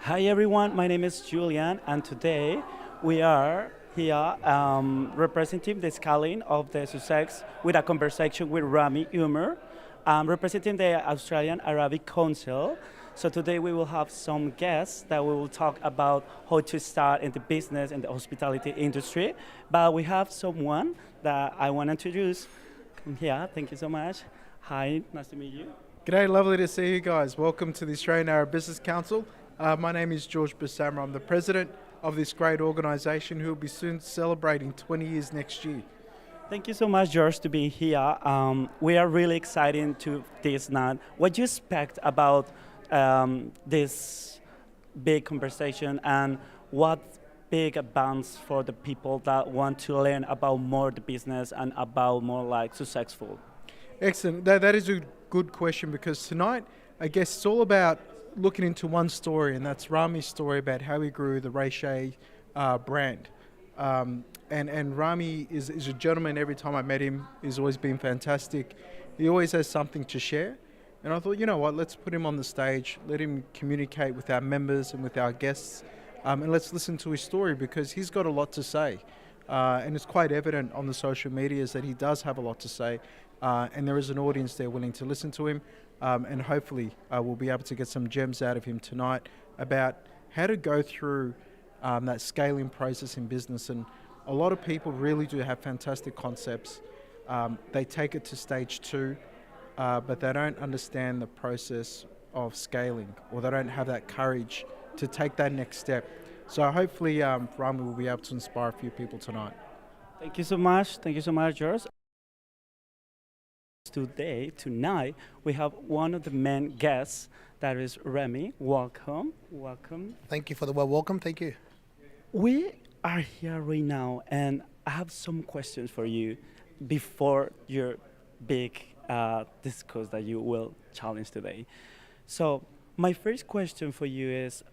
Hi everyone, my name is Julian, and today we are here representing the scaling of the Sussex with a conversation with Rami Ykmour, representing the Australian Arabic Council. So today we will have some guests that we will talk about how to start in the business and the hospitality industry. But we have someone that I want to introduce. Come here, thank you so much. Hi, nice to meet you. G'day, lovely to see you guys. Welcome to the Australian Arab Business Council. My name is George Bassama. I'm the president of this great organisation who will be soon celebrating 20 years next year. Thank you so much, George, to be here. We are really excited to this night. What do you expect about this big conversation, and what big advance for the people that want to learn about more the business and about more like successful? Excellent. That is a good question, because tonight, I guess it's all about looking into one story, and that's Rami's story about how he grew the Rachet brand. And Rami is a gentleman. Every time I met him, he's always been fantastic. He always has something to share. And I thought, you know what, let's put him on the stage, let him communicate with our members and with our guests, and let's listen to his story, because he's got a lot to say. And it's quite evident on the social medias that he does have a lot to say, and there is an audience there willing to listen to him. And hopefully we'll be able to get some gems out of him tonight about how to go through that scaling process in business. And a lot of people really do have fantastic concepts. They take it to stage 2, but they don't understand the process of scaling, or they don't have that courage to take that next step. So hopefully Rami will be able to inspire a few people tonight. Thank you so much. Thank you so much, George. Tonight, we have one of the main guests, that is Rami. Welcome, welcome. Thank you for the well welcome. Thank you. We are here right now, and I have some questions for you before your big discourse that you will challenge today. So, my first question for you is,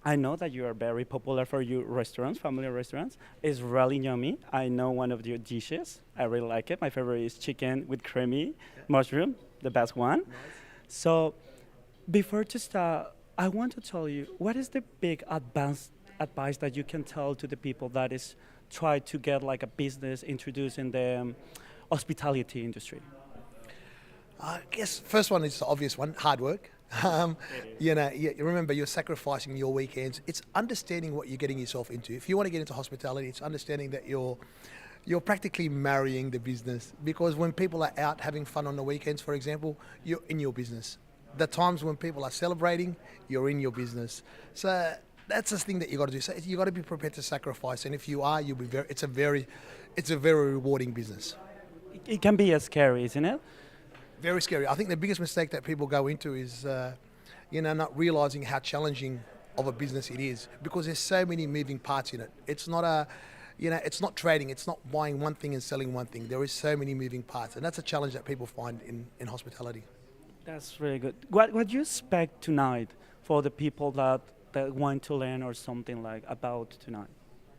I know that you are very popular for your restaurants, family restaurants. It's really yummy. I know one of your dishes. I really like it. My favorite is chicken with creamy mushroom, the best one. Nice. So before to start, I want to tell you, what is the big advice that you can tell to the people that is try to get like a business introduced in the hospitality industry? I guess first one is the obvious one: hard work. You remember, you're sacrificing your weekends. It's understanding what you're getting yourself into. If you want to get into hospitality, it's understanding that you're practically marrying the business, because when people are out having fun on the weekends, for example, you're in your business. The times when people are celebrating, you're in your business. So that's the thing that you got to do. So you got to be prepared to sacrifice, and if you are, you'll be it's a very rewarding business. It can be scary, isn't it? Very scary. I think the biggest mistake that people go into is, not realizing how challenging of a business it is, because there's so many moving parts in it. It's not it's not trading. It's not buying one thing and selling one thing. There is so many moving parts, and that's a challenge that people find in hospitality. That's really good. What do you expect tonight for the people that want to learn or something like about tonight?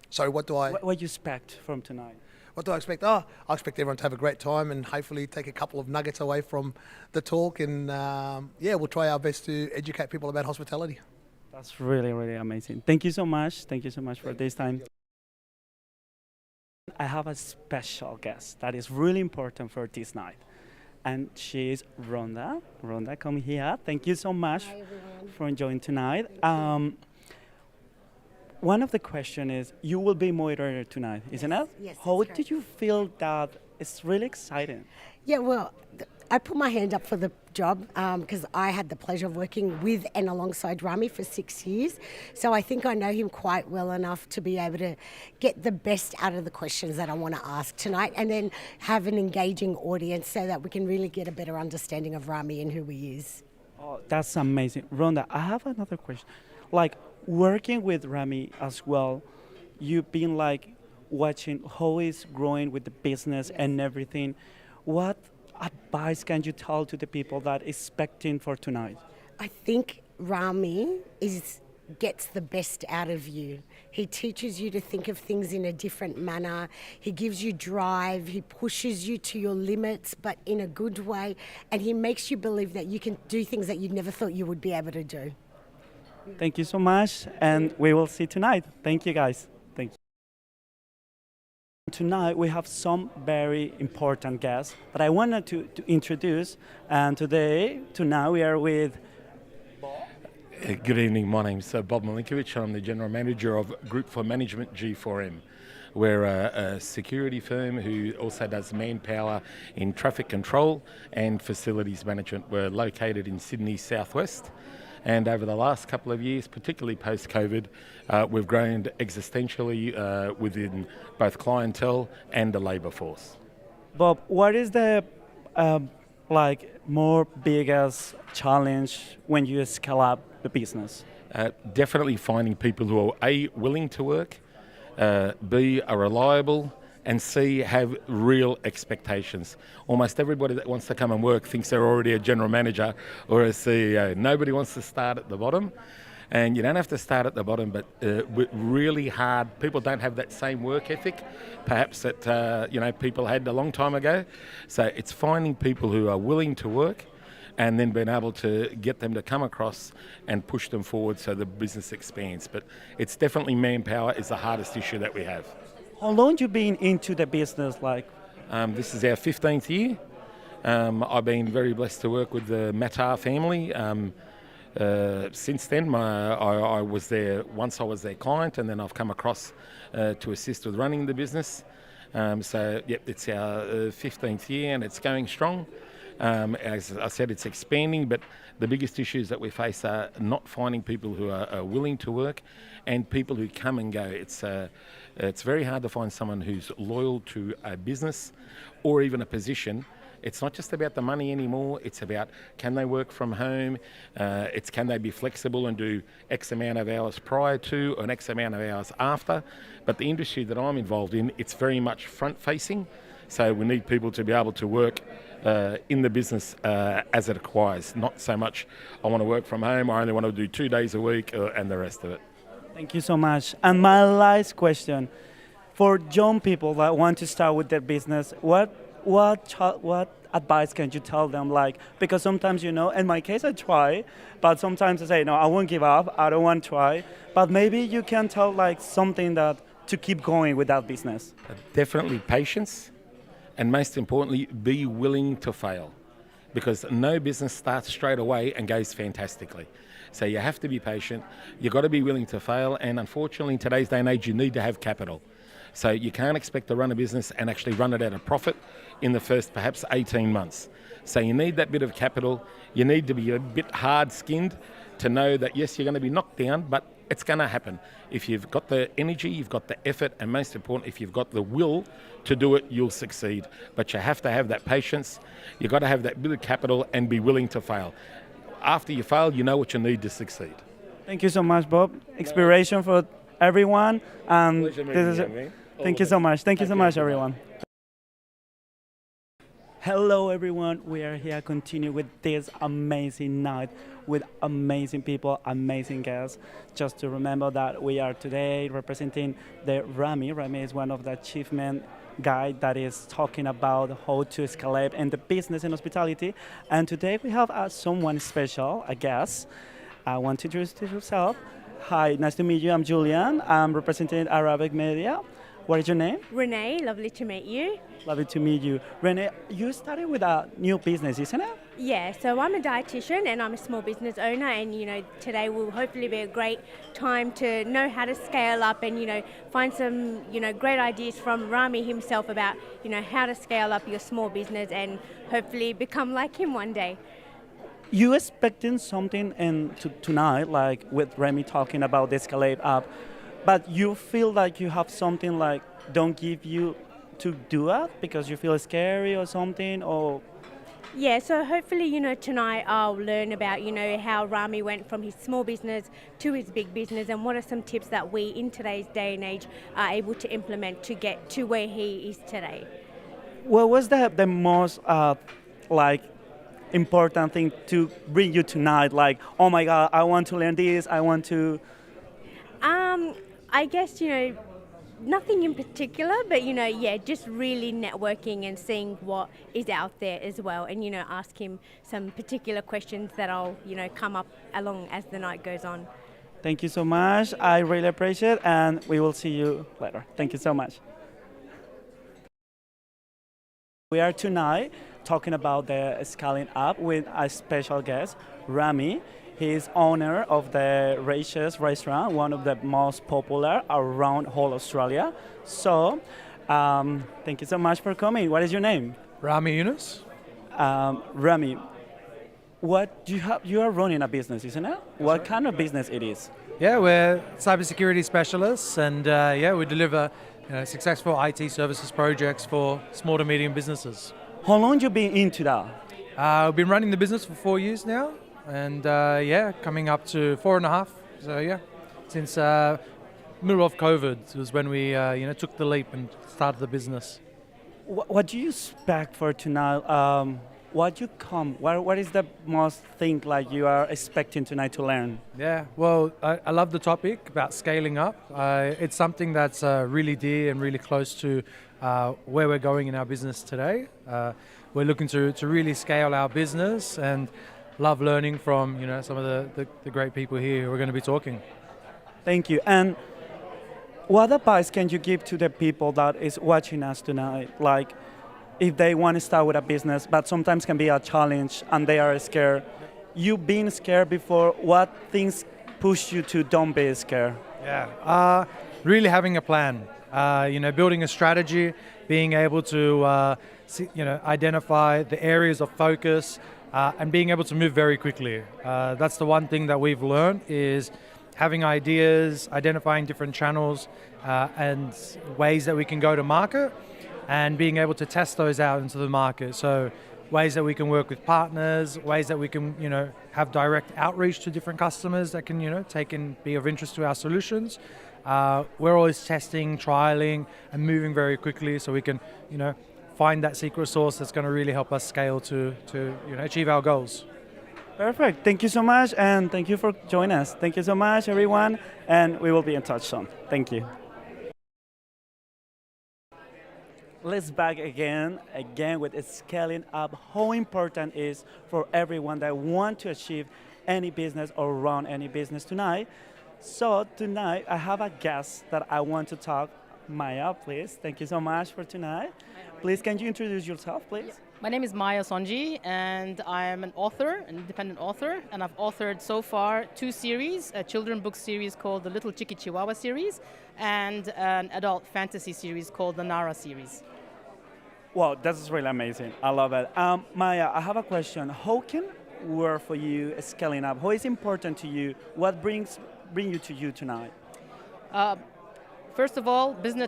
Sorry, what do you expect from tonight? What do I expect? I expect everyone to have a great time and hopefully take a couple of nuggets away from the talk. And we'll try our best to educate people about hospitality. That's really, really amazing. Thank you so much. Thank you so much for this time. I have a special guest that is really important for this night. And she is Rhonda. Rhonda, come here. Thank you so much for joining tonight. One of the questions is, you will be moderator tonight, isn't it? Yes. How did you feel that? It's really exciting. Yeah, well, I put my hand up for the job because I had the pleasure of working with and alongside Rami for 6 years. So I think I know him quite well enough to be able to get the best out of the questions that I want to ask tonight, and then have an engaging audience so that we can really get a better understanding of Rami and who he is. Oh, that's amazing. Rhonda, I have another question. Like, working with Rami as well, you've been like watching how he's growing with the business and everything. What advice can you tell to the people that expecting for tonight? I think Rami gets the best out of you. He teaches you to think of things in a different manner. He gives you drive. He pushes you to your limits, but in a good way. And he makes you believe that you can do things that you never thought you would be able to do. Thank you so much, and we will see tonight. Thank you, guys. Thank you. Tonight we have some very important guests that I wanted to introduce. And tonight we are with. Good evening, my name's Bob Milinkovic. I'm the General Manager of Group for Management G4M. We're a security firm who also does manpower in traffic control and facilities management. We're located in Sydney Southwest, and over the last couple of years, particularly post-COVID, we've grown existentially within both clientele and the labour force. Bob, what is the more biggest challenge when you scale up the business? Definitely finding people who are A, willing to work, B, are reliable, and C, have real expectations. Almost everybody that wants to come and work thinks they're already a general manager or a CEO. Nobody wants to start at the bottom, and you don't have to start at the bottom, but really hard. People don't have that same work ethic, perhaps that people had a long time ago. So it's finding people who are willing to work, and then being able to get them to come across and push them forward so the business expands. But it's definitely manpower is the hardest issue that we have. How long you been into the business? This is our 15th year. I've been very blessed to work with the Matar family. Since then, I was there once. I was their client, and then I've come across to assist with running the business. It's our 15th year, and it's going strong. As I said, it's expanding, but the biggest issues that we face are not finding people who are willing to work and people who come and go. It's very hard to find someone who's loyal to a business or even a position. It's not just about the money anymore. It's about, can they work from home? It's, can they be flexible and do X amount of hours prior to and X amount of hours after? But the industry that I'm involved in, it's very much front-facing. So we need people to be able to work in the business as it requires. Not so much, I want to work from home, I only want to do 2 days a week and the rest of it. Thank you so much. And my last question, for young people that want to start with their business, what advice can you tell them? Because sometimes, in my case I try, but sometimes I say, no, I won't give up, I don't want to try. But maybe you can tell something that to keep going with that business. Definitely patience. And most importantly, be willing to fail, because no business starts straight away and goes fantastically. So you have to be patient, you've got to be willing to fail, and unfortunately in today's day and age you need to have capital. So you can't expect to run a business and actually run it at a profit in the first perhaps 18 months. So you need that bit of capital, you need to be a bit hard-skinned to know that yes, you're going to be knocked down, but it's going to happen. If you've got the energy, you've got the effort, and most important, if you've got the will to do it, you'll succeed. But you have to have that patience, you've got to have that bit of capital and be willing to fail. After you fail, you know what you need to succeed. Thank you so much, Bob. Inspiration for everyone. Pleasure meeting you, man. Thank you so much. Thank you so much, everyone. Hello, everyone. We are here continue with this amazing night with amazing people, amazing guests. Just to remember that we are today representing the Rami. Rami is one of the achievement guy that is talking about how to scale up in the business and hospitality. And today we have someone special, a guest. I want to introduce yourself. Hi, nice to meet you. I'm Julian. I'm representing Arabic Media. What is your name? Renee, lovely to meet you. Lovely to meet you. Renee, you started with a new business, isn't it? Yeah, so I'm a dietitian and I'm a small business owner, and today will hopefully be a great time to know how to scale up and find some great ideas from Rami himself about how to scale up your small business and hopefully become like him one day. You expecting something tonight, like with Rami talking about the Scale Up, but you feel like you have something like don't give you to do it because you feel scary or something, or? Yeah, so hopefully, tonight I'll learn about, how Rami went from his small business to his big business and what are some tips that we in today's day and age are able to implement to get to where he is today. What was the most important thing to bring you tonight? Like, oh my God, I want to learn this, I want to... I guess, nothing in particular, but just really networking and seeing what is out there as well, and ask him some particular questions that I'll come up along as the night goes on. Thank you so much. I really appreciate it, and we will see you later. Thank you so much. We are tonight talking about the Scaling Up with a special guest, Rami. He is owner of the Rach's restaurant, one of the most popular around whole Australia. So, thank you so much for coming. What is your name? Rami Yunus. Rami, what do you have? You are running a business, isn't it? What kind of business it is? Yeah, we're cybersecurity specialists, and we deliver successful IT services projects for small to medium businesses. How long you been into that? We've been running the business for 4 years now, and coming up to 4.5. So since middle of COVID was when we took the leap and started the business. What do you expect for tonight? What is the most thing like you are expecting tonight to learn? Yeah, well, I love the topic about scaling up. It's something that's really dear and really close to where we're going in our business today. We're looking to really scale our business and love learning from some of the great people here who are going to be talking. Thank you. And what advice can you give to the people that is watching us tonight? Like, if they want to start with a business, but sometimes can be a challenge and they are scared. You been scared before, what things push you to don't be scared? Yeah, really having a plan, building a strategy, being able to identify the areas of focus and being able to move very quickly. That's the one thing that we've learned is having ideas, identifying different channels and ways that we can go to market, and being able to test those out into the market. So ways that we can work with partners, ways that we can, have direct outreach to different customers that can, take and be of interest to our solutions. We're always testing, trialing, and moving very quickly so we can, find that secret sauce that's going to really help us scale to achieve our goals. Perfect. Thank you so much, and thank you for joining us. Thank you so much, everyone, and we will be in touch soon. Thank you. Let's back again with scaling up. How important is for everyone that want to achieve any business or run any business tonight. So tonight I have a guest that I want to talk. Maya, please. Thank you so much for tonight. Please, can you introduce yourself, please? My name is Maya Sonji, and I am an author, an independent author, and I've authored so far 2 series, a children's book series called the Little Chicky Chihuahua series, and an adult fantasy series called the Nara series. Wow, that's really amazing. I love it. Maya, I have a question. How can work for you scaling up? How is important to you? What bring you to you tonight? First of all, business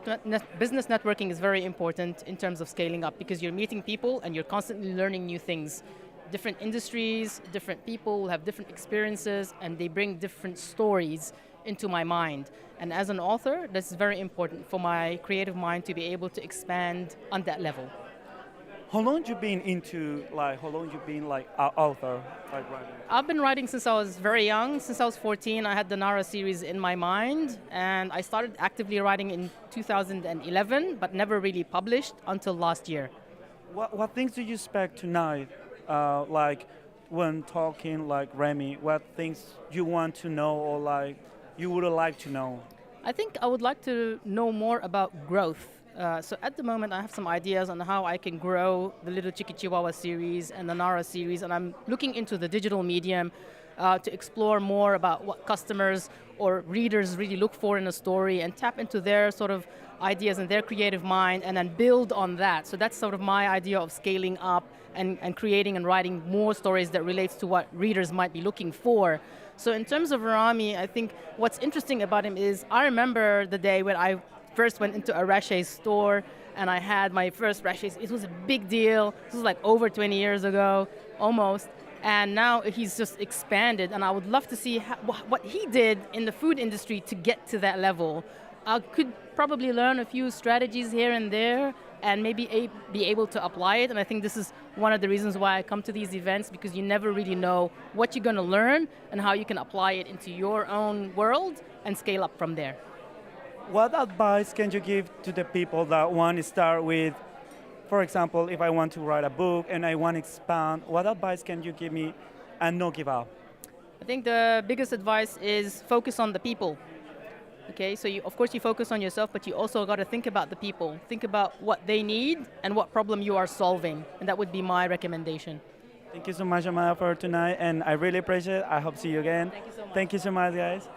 networking is very important in terms of scaling up because you're meeting people and you're constantly learning new things. Different industries, different people have different experiences, and they bring different stories into my mind. And as an author, this is very important for my creative mind to be able to expand on that level. How long you been author, writing? I've been writing since I was very young. Since I was 14, I had the Nara series in my mind, and I started actively writing in 2011, but never really published until last year. What things do you expect tonight, when talking like Rami? What things you want to know or you would like to know? I think I would like to know more about growth. So at the moment, I have some ideas on how I can grow the Little Chicky Chihuahua series and the Nara series, and I'm looking into the digital medium to explore more about what customers or readers really look for in a story and tap into their sort of ideas and their creative mind and then build on that. So that's sort of my idea of scaling up and creating and writing more stories that relates to what readers might be looking for. So in terms of Rami, I think what's interesting about him is I remember the day when I first went into a Rachet's store and I had my first Rachet's. It was a big deal. This was like over 20 years ago, almost. And now he's just expanded, and I would love to see what he did in the food industry to get to that level. I could probably learn a few strategies here and there and maybe be able to apply it. And I think this is one of the reasons why I come to these events, because you never really know what you're going to learn and how you can apply it into your own world and scale up from there. What advice can you give to the people that want to start with, for example, if I want to write a book and I want to expand, what advice can you give me and not give up? I think the biggest advice is focus on the people. Okay, so of course you focus on yourself, but you also got to think about the people. Think about what they need and what problem you are solving, and that would be my recommendation. Thank you so much, Amaya, for tonight, and I really appreciate it. I hope to see you again. Thank you so much. Thank you so much, guys.